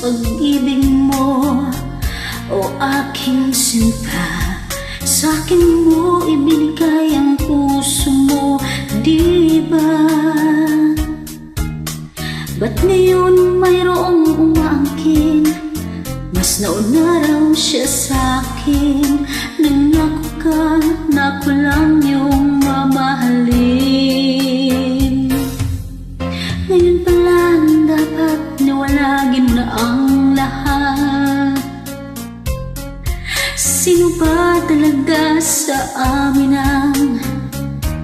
pag-ibig mo, o aking sinta. Sa'kin mo ibinigay ang puso mo, di ba? Ba't ngayon mayroong umaangkin? Mas nauna raw siya sa'kin. Nangako ka na ako lang yung mamahalin. Ngayon pala dapat niwalagin mo na ang lahat. Sino ba talaga sa amin ang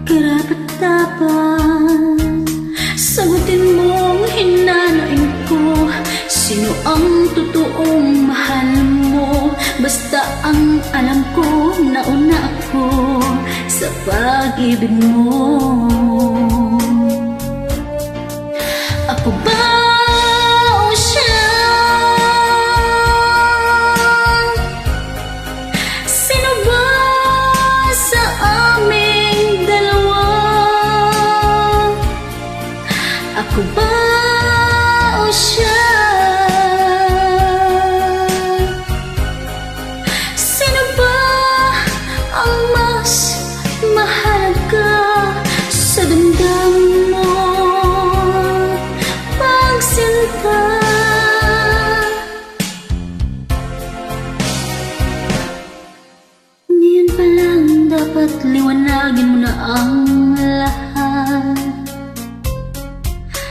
karapat-dapat? Sagutin mong hinanain ko, sino ang totoong mahal mo? Basta ang alam ko, nauna ako sa pag-ibig mo. Ako ba o siya? Sino ba sa aming dalawa? Ako ba o siya? Sino ba ang mas mahalaga sa damdamin mo? Pagsinta. Ngayon pa lang dapat liwanagin mo na ang lahat.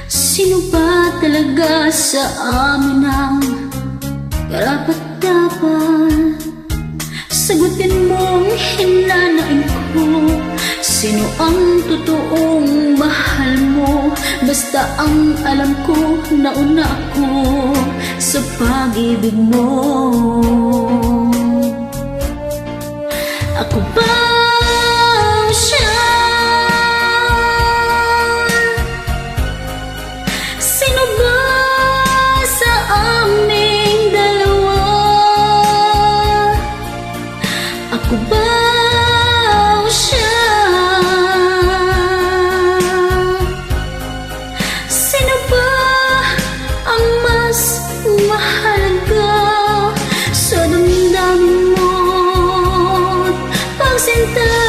Sino ba talaga sa amin ang karapat-dapat? Sagutin mong hinanain ko, sino ang totoong mahal mo? Basta ang alam ko, nauna ako sa pag-ibig mo. Ako ba o siya? Sino ba sa aming dalawa? Ako ba o siya? Sino ba ang mas mahalaga sa damdamin mo? Pagsinta.